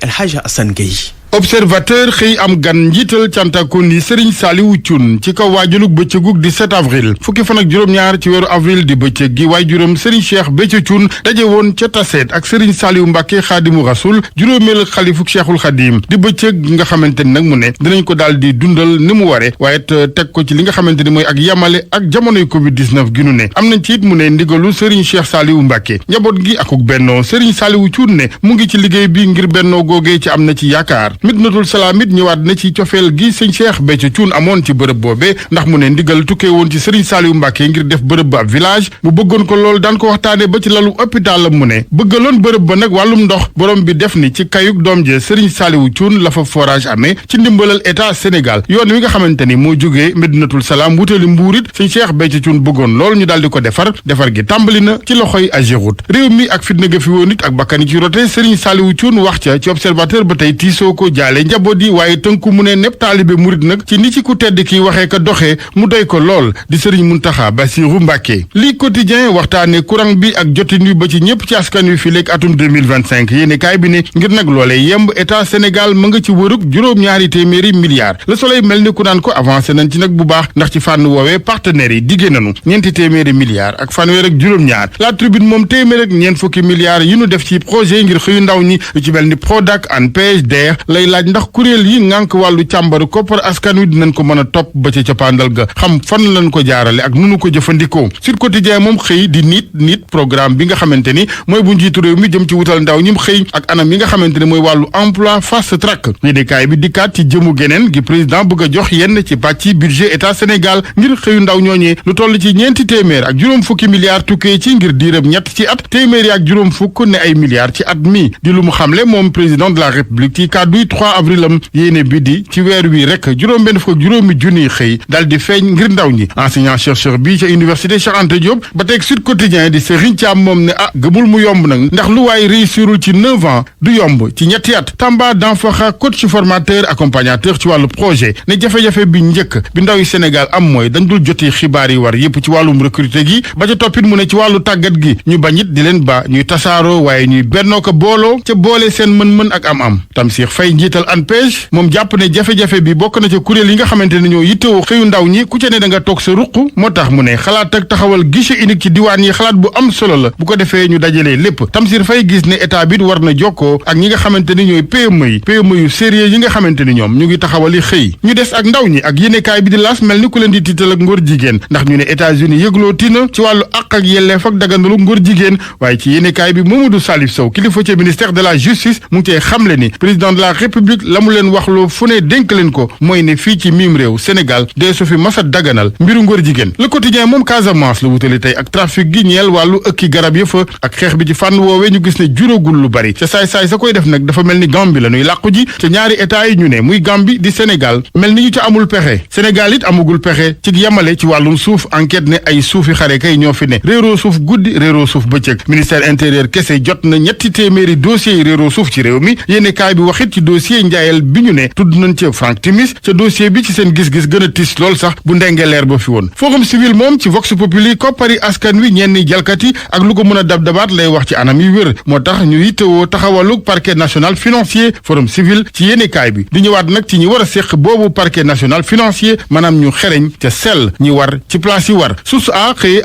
El Hadj Assane Gueye. Observateur xëy am gan njiital cantakon yi Serigne Saliou Thioune ci kaw waajalug bëccëgug 17 avril fukki fan ak juróom-ñaar ci weeru avril di bëccëg gi waajuram Serigne Cheikh Béthio Thioune daje woon ca Taseet ak Serigne Saliou Mbacké Xaadimu Rasul juróomeel xalifuk Cheikhul Xadim di bëccëg nga xamante ni nag mu ne dinañ ko daal di dundal ni mu ware waaye teg ko ci li nga xamante ni mooy ak yamale ak jamonoy Covid-19 gi nu ne am nañ ci it mu ne ndigalu Serigne Cheikh Saliou Mbacké njaboot gi akuk bennoo Serigne Saliou Thioune ne mu ngi ci liggéey bi ngir bennoo googee ci am na ci yaakaar Midinatul Salaam it ñëwaat na ci cofeel gi sëñ Cheikh Béthio Thioune amoon ci bërëb boobee ndax mu ne ndigal tukkee woon ci Serigne Saliou Mbacké ngir def bërëb ba ab village mu bëggoon ko lool daan ko waxtaane ba ci lalu hôpital la mu ne bëggaloon bërëb ba nag wàllum ndox borom bi def ni ci kayuk doom je Serigne Saliou Thioune la fa forage amee ci ndimbalal état Sénégal yoon wi nga xamante ni moo jógee Midinatul Salaam wutali Mbuur it sëñ Cheikh Béthio Thioune bëggoon lool ñu daal di ko defar gi tàmbali na ci loxoy Ageroute réew mi ak fitna ga fi woon it ak bakkani ci rote Serigne Saliou Thioune wax ca ci observateur ba tey tiisoo ko jaale njaboot yi waaye tënku mu ne nepp taalibe murit nag ci ni ci ku tedd ki waxee ka doxee mu doy ko lool di Serigne Mountakha Bassirou Mbacké lii quotidien waxtaane courant bi ak jotin wi ba ci ñëpp ci askan wi fi léegi atum 2025 yéene kaay bi ne ngir nag loolee yemb état Sénégal ma nga ci wërug juróom-ñaari téeméeri milliards Le Soleil mel ni ku naan ko avancé nañ ci nag bu baax ndax ci fànn woowee partenaires yi diggée nañu ñeenti téeméeri milliards ak fanweer ak juróom-ñaar La Tribune moom téeméer ak ñeent fukki milliards yi ñu def ci projet ngir xëyu ndaw ñi yu ci mel ni Prodac ANPEJ DER lay laaj ndax kuréel yi ngànk wàllu càmbaru koppar askan wi dinañ ko mën a topp ba ca cappaandal ga xam fan lañ ko jaarale ak nunu ko jëfandikoo Sud Quotidien moom xëy di nit programme bi nga xamante ni mooy bu njiitu réew mi jëm ci wutal ndaw ñim xëy ak anam yi nga xamante ni mooy wàllu emploi fast track yéenekaay bi dikkaat ci jëmu geneen gi président bëgg a jox yenn ci pàcc budget état Sénégal ngir xëyu ndaw ñooñee lu toll ci ñeenti téeméer ak juróom fukki milliards tukkee ci ngir diirëb ñett ci at téeméeri ak juróom fukk ne ay milliards ci at mi di lu mu xamle moom président de la république ci kàdduy 3 avril am yéene bi di ci weer wi rek juróom-benn fukk ak juróomi junniy xëy dal di feeñ ngir ndaw ñi enseignant chercheur bi ca université Cheikh Anta Diop ba teg Sud Quotidien di Serigne Thiam moom ne gëmul mu yomb nag ndax lu waay réussirul ci 9 ans du yomb ci ñetti at Tamba Danfakha coach formateur accompagnateur ci wàllu projet ne jafe-jafe bi njëkk bi ndaw yi Sénégal am mooy dañ dul joti xibaar yi war yépp ci wàllum recruter gi ba ca toppit mu ne ci wàllu tàggat gi ñu bañit di leen ba ñuy tasaaroo waaye ñuy bennoo ko booloo ca boole seen mën-mën ak am-am Tamsir Faye njiital ANPEJ moom jàpp ne jafe-jafe bi bokk na ca kuréel yi nga xamante ne ñoo yittewoo xëyu ndaw ñi ku ca ne da nga toog sa ruq moo tax mu ne xalaat ak taxawal guichet unique ci diwaan yi xalaat bu am solo la bu ko defee ñu dajalee lépp Tamsir Faye gis ne état bi war na jokkoo ak ñi nga xamante ni ñooy PME yu sérieux yi nga xamante ni ñoom ñu ngi taxawali xëy ñu des ak ndaw ñi ak yéenekaay bi di laas mel ni ku leen di tiital ak ngóor jigéen ndax ñu ne États-Unis yëgloo tina ci wàllu àq ak yelleef ak dagandalu ngóor jigéen waaye ci yéenekaay bi Mamadou Salif Sow kilifa ci ministère de la justice mu ngi cee xamle ni président de la république la mu leen waxloo fu ne dénk leen ko mooy ne fii ci miim réew Sénégal dee su fi masa daganal mbiru ngóor jigéen Le Quotidien moom Casamance la wutali tey ak trafic gi ñeel wàllu ëkki garab ya fa ak xeex bi ci fànn woowee ñu gis ne juróogul lu bari ca saay-saay sa koy def nag dafa mel ni Gambie la ñuy làqu ji ca ñaari état yi ñu ne muy Gambie di Sénégal mel ni ñu ca amul pexe Sénégal it amugul pexe ci yamale ci wàllum suuf enquête ne ay suufi xare kay ñoo fi ne réeroo suuf guddi réeroo suuf bëccëg ministère intérieur kese jot na ñetti téeméeri dossiers yi réeroo suuf ci réew mi yéene kaay bi waxit ci dossier njaayel bi ñu ne tudd nañ ca Franck Timis ca dossier bi ci seen gis-gis gën a tis lool sax bu ndenge leer ba fi woon forum civil moom ci Vox Populi koppari askan wi ñenn jalkati ak lu ko mën a dab-dabaat lay wax ci anam yi wér moo tax ñu yittewoo taxawalug parquet national financier forum civil ci yéene kaay bi di ñëwaat nag ci ñi war a séq boobu parquet national financier maanaam ñu xereñ ca sell ñi war ci place yi war source a xëye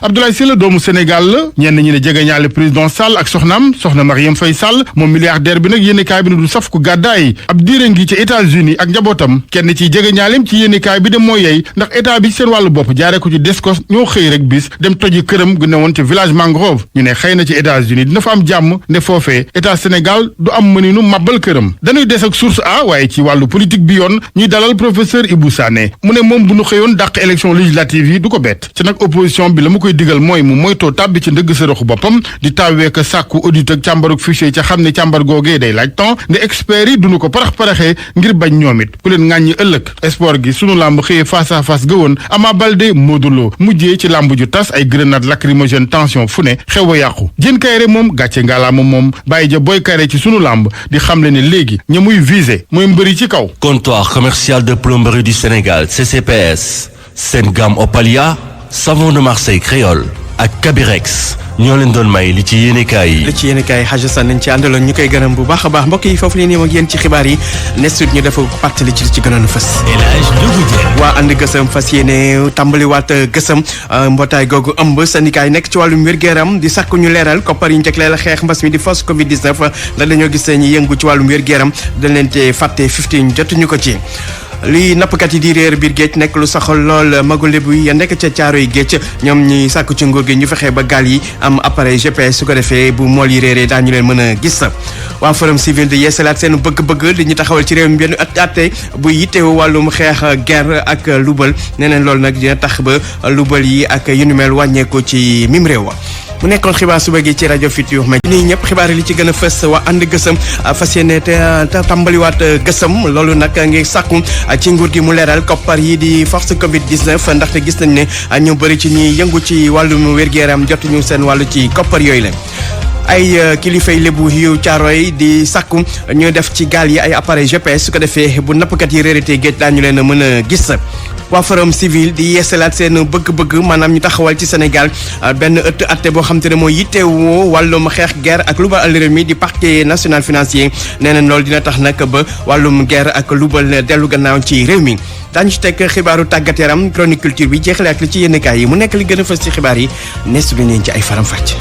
Abdoulaye Sylla doomu Sénégal la ñenn ñi ne jegeñaale président Sall ak soxnaam soxna Marième Faye Sall moom milliardaire bi nag yéenekaay bi ne du saf ku gàddaay ab diire ngi ci États-Unis ak njabootam kenn ci jegeñaaleem ci yéenekaay bi dem mooy yey ndax état bi ci seen wàllu bopp jaaree ko ci Descos ñoo xëy rek bis dem toji këram gu ne woon ca village mangrove ñu ne xëy na ci États-Unis dina fa am jàmm ne foofee état Sénégal du am mëninu màbbal këram dañuy des ak source a waaye ci wàllu politique bi yoon ñuy dalal professeur Ibou Sané mu ne moom bu ñu xëyoon dàq élection législative yi du ko bett ci nag opposition bi la mu koy digal mooy mu moytoo tàbbi ci ndëgg sërëxu boppam di tawwee ka sàkku audit ak càmbaruk fichier ca xam ne càmbar googee day laaj temps ne experts yi duñu ko parax-paraxee ngir bañ ñoom it ku leen ŋàññi ëllëg sport gi sunu làmb xëyee face à face gëwoon Ama Baldé Modou Lo mujjee ci làmb ju tas ay grenade lacrymogène tension fu ne xew a yàqu Diène Kaïré moom gàcce ngalaama moom bàyyi ja Boy Kaïré ci sunu làmb di xamle ne léegi ña muy visé mooy mbëri ci kaw. Comptoir commercial de plomberie du Sénégal CCPS seen gamme Opalia savon de Marseille créole ak Kabirex ñoo leen doon may li ci yéenekaay yi. li ci yéenekaay Hadj Assane nañ ci àndaloon ñu koy gërëm bu baax a baax mbokk yi foofu la ñuy ak yéen ci xibaar yi nesut ñu dafa pàttali ci li ci gënoon a fës. waa ànd gësëm fas yéene tàmbaliwaat gësëm mbootaay googu ëmb syndicat yi nekk ci wàllum wér-gu-yaram di sàkku ñu leeral koppar yi ñu jagleel xeex mbas mi di fos Covid 19 ndax dañoo gis ñi yëngu ci wàllum wér-gu-yaram dañ leen te fàtte 15 jotuñu ko ci. li nappkat yi di réer biir géej nekk lu soxal lool magu lébu yi nekk ca Caaroy géej ñoom ñi sàkku ci nguur gi ñu fexe ba gaal yi am appareil GPS su ko defee bu mool yi réeree daañu leen mën a gis. waa forum civil di yeesalaat seen bëgg-bëgg di ñu taxawal ci réew mi benn atte bu yittewu wàllum xeex guerre ak lubal nee neen loolu nag dina tax ba lubal yi ak yu ni mel wàññeeku ci mim réew wa mu nekkoon xibaar suba gi ci rajo Futurs Médias nii ñëpp xibaar yi li ci gën a fës waa ànd gësëm fas yéene te tàmbaliwaat gësëm loolu nag ngi sàkku ci nguur gi mu leeral koppar yi di force Covid 19 ndaxte gis nañ ne ñu bëri ci ñi yëngu ci wàllum wér-gu-yaram jotuñu seen wàllu ci koppar yooyu la. ay kilifay lébu yu Caaroy di sàkku ñu def ci gaal yi ay appareil GPS su ko defee bu nappkat yi réerité géej daañu leen a mën a gis. waa forum civil di yeesalaat seen bëgg-bëgg maanaam ñu taxawal ci Sénégal benn ëtt atte boo xam te ne mooy yittewoo wàllum xeex guerre ak lubal réew mi di parquet national financier nee na loolu dina tax nag ba wàllum guerre ak lubal dellu gannaaw ci réew mi. daañu ci teg xibaaru tàggat yaram chronique culture bi jeexale ak li ci yéenekaay yi mu nekk li gën a fës ci xibaar yi nees lu leen ci ay faram-fàcce.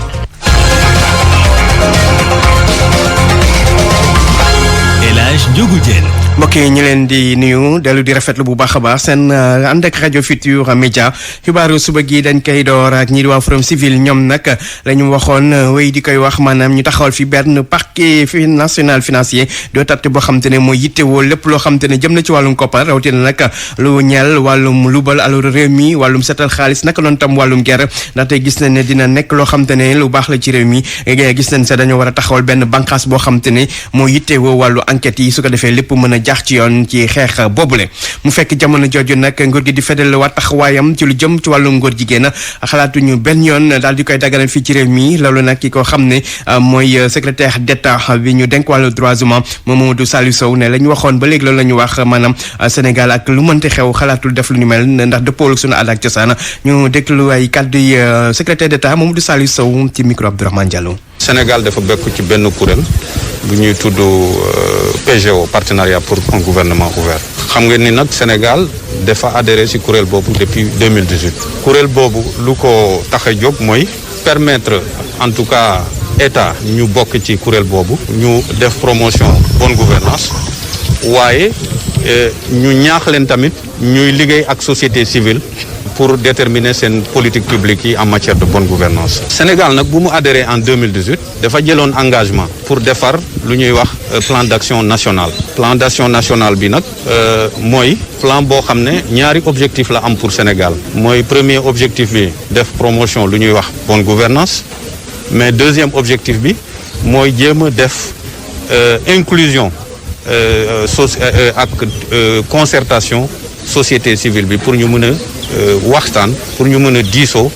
El Hadj Ndiogou Diène. mbokk yi ñu leen di nuyu dellu di rafetlu bu baax a baax seen ànd ak rajo Futurs Médias xibaaru suba gi dañ koy door ak ñi di waa forum civil ñoom nag la ñu waxoon wéy di koy wax maanaam ñu taxawal fi benn parquet national financier doo tatte boo xam te ne mooy yittewoo lépp loo xam te ne jëm na ci wàllum koppar rawatina nag lu ñeel wàllum lubal alalu réew mi wàllum setal xaalis naka noonu tam wàllum guerre ndaxte gis nañ ne dina nekk loo xam te ne lu baax la ci réew mi gis nañ sax dañoo war a taxawal benn bànqaas boo xam te ne moo yittewoo wàllu enquête yi su ko defee lépp mën a jaax ci yoon ci xeex boobule mu fekk jamono jooju nag nguur gi di fedal waat taxawaayam ci lu jëm ci wàllum góor jigéen xalaatuñu benn yoon daal di koy daganal fii ci réew mi loolu nag ki ko xam ne mooy secrétaire d'État bi ñu denk wàllu droits humains Mamadou Salou Sow ne la ñu waxoon ba léegi loolu la ñu wax maanaam Sénégal ak lu mënti xew xalaatul def lu ñu mel ndax dëppoolu suñu aada ak cosaan ñu déglu ay kàddu yi secrétaire d'État Mamadou Salou Sow ci micro Abdourahmane Diallo. Sénégal dafa bokk ci benn kuréel bu ñuy tudd PGO partenariat pour un gouvernement ouvert xam nga ni nag Sénégal dafa adhéré ci kuréel boobu depuis 2018 kuréel boobu lu ko tax a jóg mooy permettre en tout cas état ñu bokk ci kuréel boobu ñu def promotion bonne gouvernance waaye ñu ñaax leen tamit ñuy liggéey ak société civile pour déterminer seen politique publique yi en matière de bonne gouvernance Sénégal nag bu mu adhéré en 2018 dafa jëloon engagement pour defar lu ñuy wax plan d'action national bi nag mooy plan boo xam ne ñaari objectif la am pour Sénégal mooy premier objectif bi def promotion lu ñuy wax bonne gouvernance mais deuxième objectif bi mooy jéem a def inclusion ak concertation société civile bi pour ñu mën a waxtaan pour ñu mën a diisoo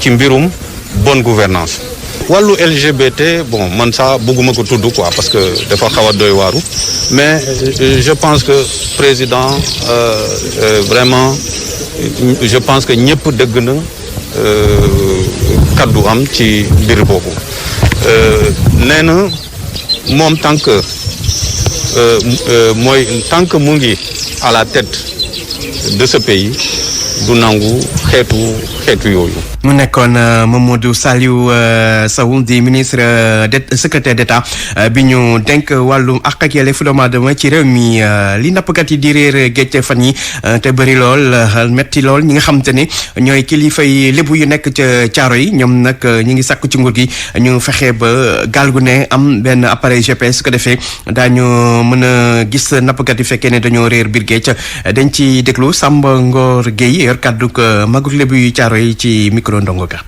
ci mbirum bonne gouvernance wàllu LGBT bon man sax bëgguma ko tudd quoi parce que dafa xaw a doy waaru mais je pense que président vraiment je pense que ñëpp dëgg na kaddu am ci mbir boobu nee na moom tant que mu ngi à la tête de ce pays du nangu xeetu yooyu. mu nekkoon Mamadou Salou Sow di ministre secrétaire d'État bi ñu denk wàllum àq ak yelleefu doomu aadama ci réew mi li nappkat yi di réer géej fan yi te bëri lool metti lool ñi nga xam te ne ñooy kilifay lébu yu nekk ca caaro yi ñoom nag ñi ngi sàkku ci nguur gi ñu fexe ba gaal gu ne am benn appareil GPS su ko defee daañu mën a gis nappkat yi fekkee ne dañoo réer biir géej dañ ci déglu Samba Ngor Gueye yor kàddu maguk lébu yu caaro yi ci micro Ndongo Ka.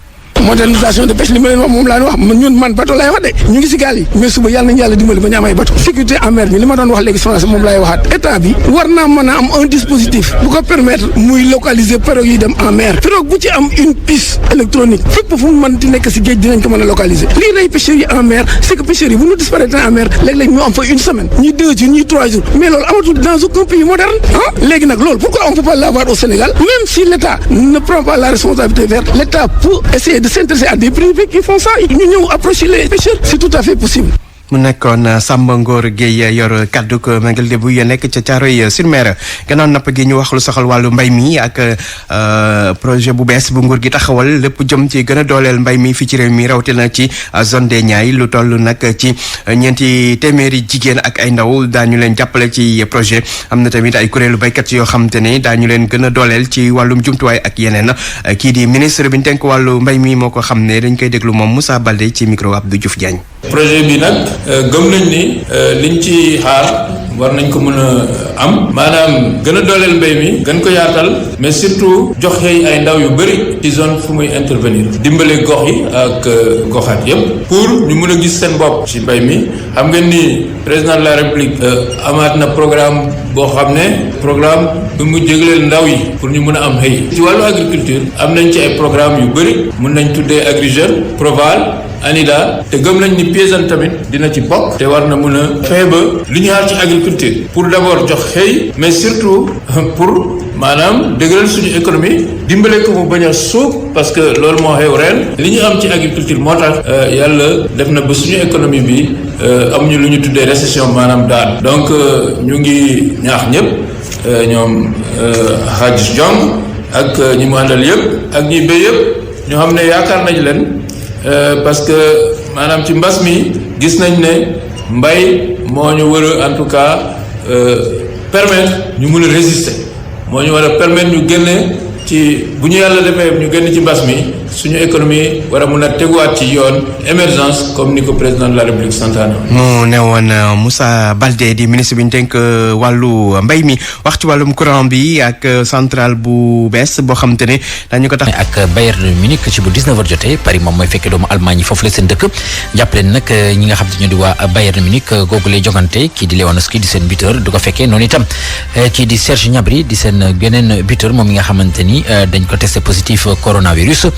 modernisation de pêche li ma leen wax moom laa wax ñun man bateau laay wax de ñu ngi si gaal yi mais suba yàlla nañu yàlla dimbali ba ñu am ay bateau sécurité en mer bi li ma doon wax léegi français moom laay waxaat état bi war naa mën a am un dispositif bu ko permettre muy localiser pirogue yi dem en mer pirogue bu ci am une piste électronique fépp fu mu mën di nekk si géej dinañ ko mën a localiser lii rey pêcheurs yi en mer c'est que pêcheurs yi bu ñu disparaître en mer léeg-léeg ñu am fa une semaine ñi 2 jours ñi 3 jours mais loolu amatul dans aucun pays moderne léegi nag loolu pourquoi on peut pas l'avoir au Sénégal même si l'État ne prend pas la responsabilité vers l'État peut essayer de s'intéresser à des privés qui font ça ñu ñëw approcher les pêcheurs c'est tout à fait possible. mu nekkoon Samba Ngor Gueye yor kaddu ko Maguette Debou ya nekk ca Thiaroye-sur-Mer gannaaw napp gi ñu wax lu soxal wàllu mbay mi ak projet bu bees bu nguur gi taxawal lépp jëm ci gën a dooleel mbay mi fii ci réew mi rawatina ci zone des Niayes lu toll nag ci ñeenti téeméeri jigéen ak ay ndaw daañu leen jàppale ci projet am na tamit ay kuréelu baykat yoo xam te ne daañu leen gën a dooleel ci wàllum jumtuwaay ak yeneen kii di ministre bi ñu dénk wàllu mbay mi moo ko xam ne dañ koy déglu moom Moussa Baldé ci micro Abdou Diouf Diagne. projet bi nag gëm nañ ni liñ ci xaar war nañ ko mën a am maanaam gën a dooleel mbéy mi gën ko yaatal mais surtout jox ay ndaw yu bëri ci zone fu muy intervenir dimbale gox yi ak goxaat yépp pour ñu mën a gis seen bopp ci mbéy mi xam ngeen ni président de la république amaat na programme boo xam ne programme bi mu jégleel ndaw yi pour ñu mën a am xëy ci wàllu agriculture am nañ ci ay programme yu bëri mën nañ tuddee Agri Jeunes Proval ANIDA te gëm nañ ni paysan tamit dina ci bokk te war na mën a fexe ba li ñu xaar ci agriculture pour d'abord jox xëy mais surtout pour maanaam dëgëral suñu économie dimbale ko mu bañ a suuf parce que loolu moo xew ren li ñu am ci agriculture moo tax yàlla def na ba suñu économie bi amuñu lu ñu tuddee récession maanaam daan donc ñu ngi ñaax ñëpp ñoom Hadj Diong ak ñi mu àndal yëpp ak ñi béy yëpp ñoo xam ne yaakaar nañ leen parce que maanaam ci mbas mi gis nañ ne mbay moo ñu war a en tout cas permettre ñu mën a résister moo ñu war a permettre ñu génne ci bu ñu yàlla defee ñu génn ci mbas mi suñu économie war a mun a teguwaat ci yoon émergence comme ni ko président de la république santaane. mu ne woon Moussa Baldé di ministre bi ñu dénk wàllu mbay mi wax ci wàllum courant bi ak centrale bu bees boo xam te ne dañu ko tax. ak Bayern Munich ci bu 19h jotee Paris moom mooy fekkee doomu Allemagne yi foofu la seen dëkk jàppale nag ñi nga xam te ñoo di waa Bayern Munich googu lay jogante kii di Lewandowski di seen buteur du ko fekkee noonu itam kii di Serge Gnabry di seen beneen buteur moom mi nga xamante ni dañ ko testé positif coronavirus.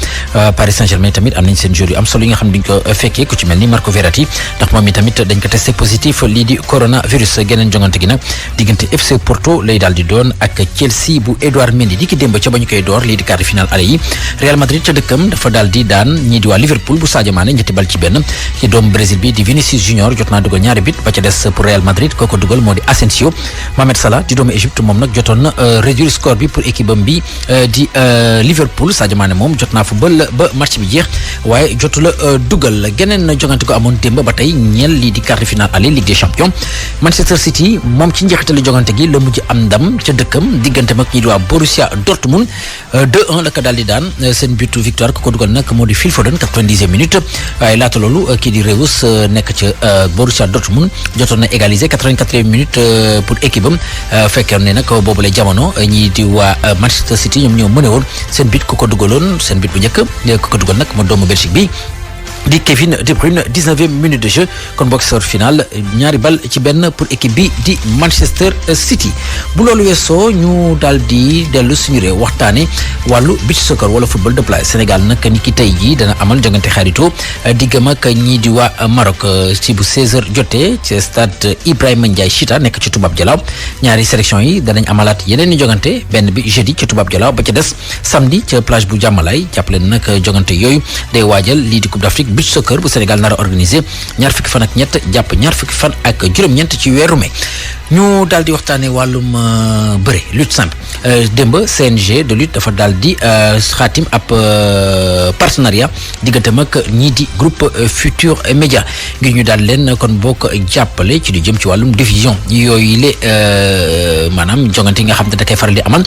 Paris Saint-Germain tamit am nañ seen joueur yu am solo yi nga xam ne duñ ko fekkee ku ci mel ni Marco Verratti ndax moom mi tamit dañ ko testé positif lii di coronavirus geneen jongante gi nag diggante FC Porto lay daal di doon ak Chelsea bu Edouard Mendy di ki démb ca ba ñu koy door lii di quart de finale aller yi Real Madrid ca dëkkam dafa daal di daan ñii di waa Liverpool bu Sadio Mané ñetti bal ci benn ci doomu Brésil bi di Vinicius Junior jot naa dugal ñaari bit ba ca des pour Real Madrid kooko dugal moo di Asensio Mohamed Salah di doomu Égypte moom nag jotoon na réduire score bi pour équipe am bi di Liverpool Sadio Mané moom jot naa football ba match bi jeex waaye jotu la dugal geneen jongante ko amoon démb ba tey ñeel lii di quart de finale aller Ligue des Champions Manchester City moom ci njeexitalu jongante gi la mujj am ndam ca dëkkam diggante mag ñi di waa Borussia Dortmund 2-1 la ko daal di daan seen but victoire ko dugal nag moo di Phil Foden 90e minute waaye laata loolu kii di Reus nekk ca Borussia Dortmund jotoon na égaliser 84e minute pour équipe am fekkoon ne nag boobu la jamono ñi di waa Manchester City ñoom ñoo mëne woon seen but ko dugaloon seen but bu njëkk ko dugal nag moo doomu Belgique bi di Kevin De Bruyne 19e minute de jeu kon boog score final ñaari bal ci benn pour équipe bi di Manchester City bu loolu weesoo ñu daal di dellu suñu réew waxtaane wàllu beach soccer wala football de plage Sénégal nag ni ki tey jii dana amal jongante xarito diggam ak ñii di waa Maroc ci bu 16h jotee ci stade Ibrahima Ndiaye Chita nekk ci Toubab Dialaw ñaari sélection yi danañ amalaat yeneen i jongante benn bi jeudi ci Toubab Dialaw ba ca des samedi ca plage bu Jàmmalaay jàppale nag jongante yooyu day waajal lii di Coupe d'Afrique beach soccer bu Sénégal nar a organisé ñaar fukki fan ak ñett jàpp ñaar fukki fan ak juróom-ñeent ci weeru mai ñu daal di waxtaanee wàllum bëre lutte simple démb CNG de lutte dafa daal di xaatim ab partenariat diggante mag ñii di groupe Futur Média ngir ñu daal leen kon bokk jàppale ci lu jëm ci wàllum diffusion yooyu le maanaam jongante yi nga xam ne da koy faral di amal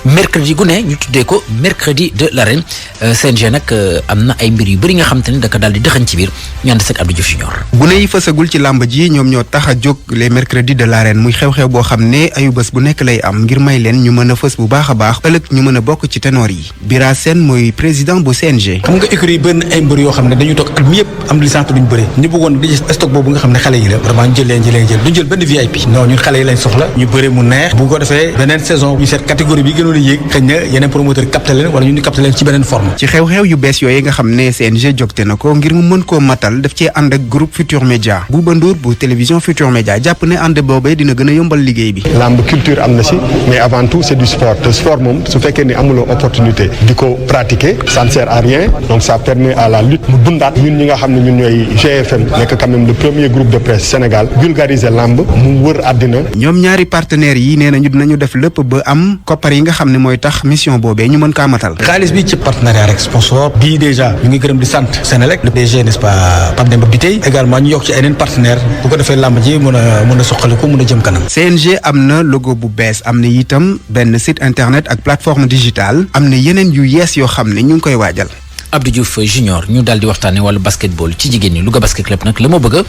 mercredi gu ne ñu tuddee ko mercredi de l'arène CNG nag am na ay mbir yu bëri nga xam te ne da ko daal di dëxañ ci biir ñu ànd ak Abdou Diouf Junior. bu ne yi fësagul ci làmb ji ñoom ñoo tax a jóg les mercredis de l'arène muy xew-xew boo xam ne ayu bés bu nekk lay am ngir may leen ñu mën a fës bu baax a baax ëllëg ñu mën a bokk ci ténor yi Bira Sène mooy président bu CNG. xam nga écurie yi bëri na ay mbër yoo xam ne dañuy toog at mi yëpp am licence duñ bëri ñu bëggoon di stock boobu nga xam ne xale yi la vraiment ñu jël duñ jël benn VIP non ñun xale yi lañ soxla ñu bëri mu neex bu ko defee beneen saison ñu seet catégorie bi gënoon a yéeg xëy na yeneen promoteur capté leen wala ñu capté leen ci beneen forme. ci xew-xew yu bees yooyu nga xam ne CNG jogte na ko ngir mu mën koo matal daf cee ànd ak groupe Futur Média Bouba Ndour bu télévision Futur Média jàpp ne ànd boobee dina dina gën a yombal liggéey bi. lamb culture am na si mais avant tout c'est du sport te sport moom su fekkee ni amuloo opportunité di ko pratiquer ça ne sert à rien donc ça permet à la lutte mu dundaat ñun ñi nga xam ne ñun ñooy GFM nekk quand même le premier groupe de presse Sénégal vulgariser lamb mu wër àddina. ñoom ñaari partenaires yi nee nañu dinañu def lépp ba am koppar yi nga xam ne mooy tax mission boobee ñu mën kaa matal. xaalis bi ci partenariat rek sponsor bii déjà ñu ngi gërëm di sant Sénélec le DG n'est-ce pas Pape Demba Bitèye également ñu yokk ci yeneen partenaire bu ko defee lamb ji mën a soqaliku mën a jëm kanam. CNG am na logo bu bees am na itam benn site internet ak plateforme digitale am na yeneen yu yees yoo xam ne ñu ngi koy waajal. Abdou Diouf junior ñu daal di waxtaanee wàllu basketball ci jigéen ñi Louga basket club nag la ma bëgg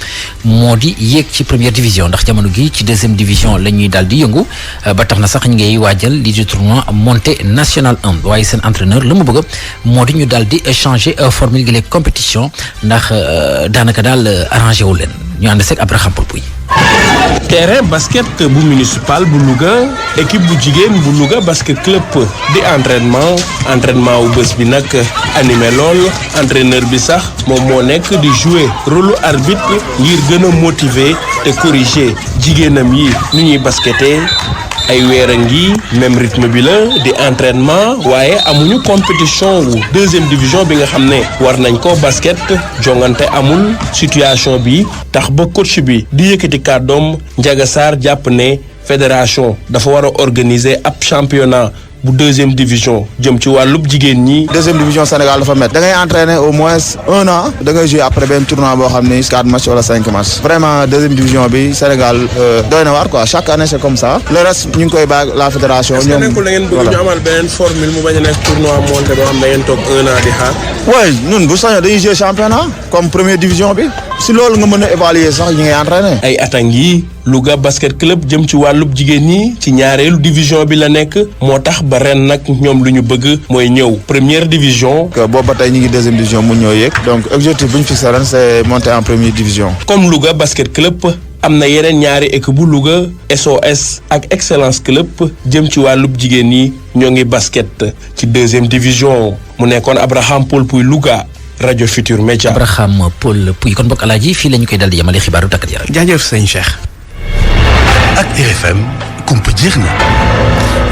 moo di yéeg ci première division ndax jamono gi ci deuxième division la ñuy daal di yëngu ba tax na sax ñu ngay waajal lii di tournoi montée nationale 1 waaye seen entraîneur la ma bëgg moo di ñu daal di changer formule gi les compétitions ndax daanaka daal arrangé wu leen ñu ànd seeg Abraham Polpuy. terrain basket bu municipal bu Louga équipe bu jigéen bu Louga basket club di entraînement wu bés bi nag animé lool entraîneur bi sax moom moo nekk di jouer rôle arbitre ngir gën a motiver te corriger jigéenam yi nu ñuy baskettee ay weer a ngi même rythme bi la di entraînement waaye amuñu compétition wu deuxième division bi nga xam ne war nañ ko basket jongante amul situation bi tax ba coach bi di yëkkati kàddoom Ndiaga Sarr jàpp ne fédération dafa war a organiser ab championnat bu deuxième division jëm ci wàllub jigéen ñi. deuxième division Sénégal dafa métti da ngay entraîner au moins 1 an da ngay jouer après benn tournoi boo xam ne 4 matchs wala 5 matchs vraiment deuxième division bi Sénégal doy na waar quoi chaque année c'est comme ça le reste ñu ngi koy bàyyi la fédération. ñoom nekkul da ngeen bëgg ñu amal beneen formule mu bañ a nekk tournoi monté boo xam da ngeen toog 1 an di xaar. oui ñun bu sañoon dañuy jouer championnat comme première division bi si loolu nga mën a évaluer sax ñi ngay entraîner. ay atang yi Louga basket club jëm ci wàllub jigéen ñi ci ñaareelu division bi la nekk moo tax ba ren nag ñoom lu ñu bëgg mooy ñëw première division. boobu ba tey ñu ngi deuxième division mu ñëw yéeg donc objectif bu ñu fixé ren c'est monter en première division. comme Louga basket club am na yeneen ñaari équipe bu Louga SOS ak Excellence club jëm ci wàllub jigéen ñi ñoo ngi basket ci deuxième division mu nekkoon Abraham Paul Puy Louga. rajo Futur Média. Abraham Paul Puy kon bokk alaaji fii la ñu koy dal di yemale xibaaru tàggat yaram. jaajëf sëñ Cheikh. ak RFM kumpa jeex na.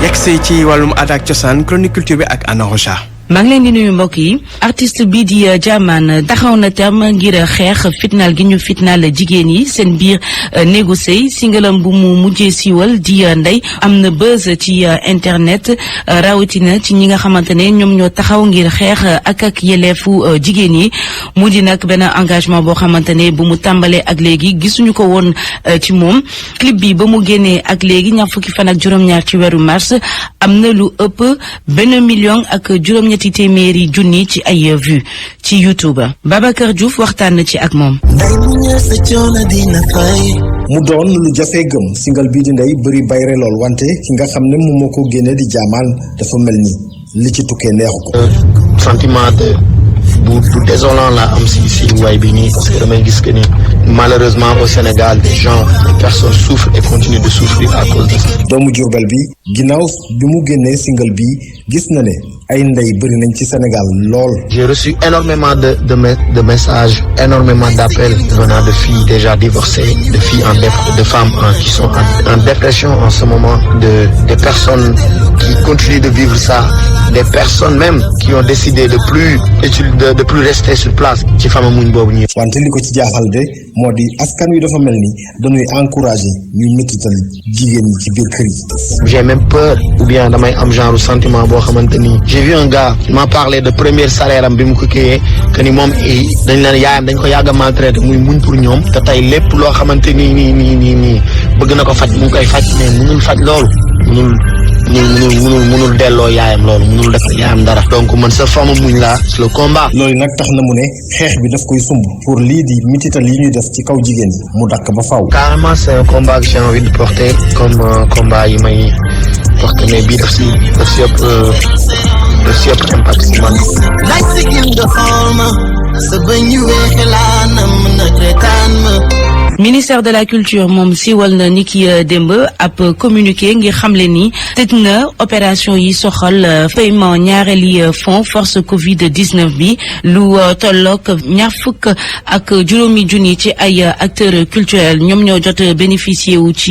yegg si ci wàllum aada ak cosaan chronique culture bi ak Anna Rocha. maa ngi leen di nuyu mbokk yi artiste bii di Diamane taxaw na tam ngir xeex fitnaal gi ñu fitnaal jigéen yi seen biir néegu sëy singalam bu mu mujjee siiwal di Ndey am na buzz ci internet rawatina ci ñi nga xamante ne ñoom ñoo taxaw ngir xeex ak yelleefu jigéen yi mu di nag benn engagement boo xamante ne bu mu tàmbalee ak léegi gisuñu ko woon ci moom clip bi ba mu génnee ak léegi ñaar fukki fan ak juróom-ñaar ci weeru mars am na lu ëpp 1 million ak juróom-ñetti téeméeri junni ci ay vues ci YouTube Babacar Diouf waxtaan na ci ak moom. mu doon lu jafe gëm single bii di Ndey bëri bayre lool wante ki nga xam ne moom moo ko génne di Diamane dafa mel ni li ci tukkee neexu ko. sentiment de bu désolant la am si waay bi nii parce que damay gis que ni malheureusement au Sénégal des personnes souffrent et continuent de souffrir à cause de ça. doomu Jurbel bi ginnaaw bi mu génnee single bi gis na ne ay ndey bëri nañ ci Sénégal lool. J'ai reçu énormément de messages, énormément d'appels venant de filles déjà divorcées, de filles de femmes qui sont en dépression en ce moment, des personnes qui continuent de vivre ça, des personnes même qui ont décidé de plus rester sur place ci fama muñ boobu ñuy. wante li ko ci jaaxal de moo di askan wi dafa mel ni dañuy encourager ñuy métital jigéen ñi ci biir kër yi. J'ai même peur ou bien damay am genre sentiment boo xamante ni. J'ai vu un gars qui m'a parlé de premier salaire am bi mu ko kiiyee que ni moom dañ leen yaayam dañ ko yàgg a maltraité muy muñ pour ñoom te tey lépp loo xamante nii bëgg na ko faj mu ngi koy faj mais mënul faj loolu mënul delloo yaayam loolu mënul def yaayam dara donc man sa femme muñ laa le combat. loolu nag tax na mu ne xeex bi daf koy sumb pour lii di mitital yi ñuy def ci kaw jigéen yi mu dakk ba faaw. carrément c'est un combat que j'ai envie de porter comme combat yi may porter mais bii daf si ëpp impact si man. ministère de la culture moom siiwal na ni ki démb ab communiqué ngir xamle ni tëj na opération yi soxal paiement ñaareeli fonds force Covid 19 bi lu tollook 20 ak juróomi junni ci ay acteurs culturels ñoom ñoo jot bénéficier wu ci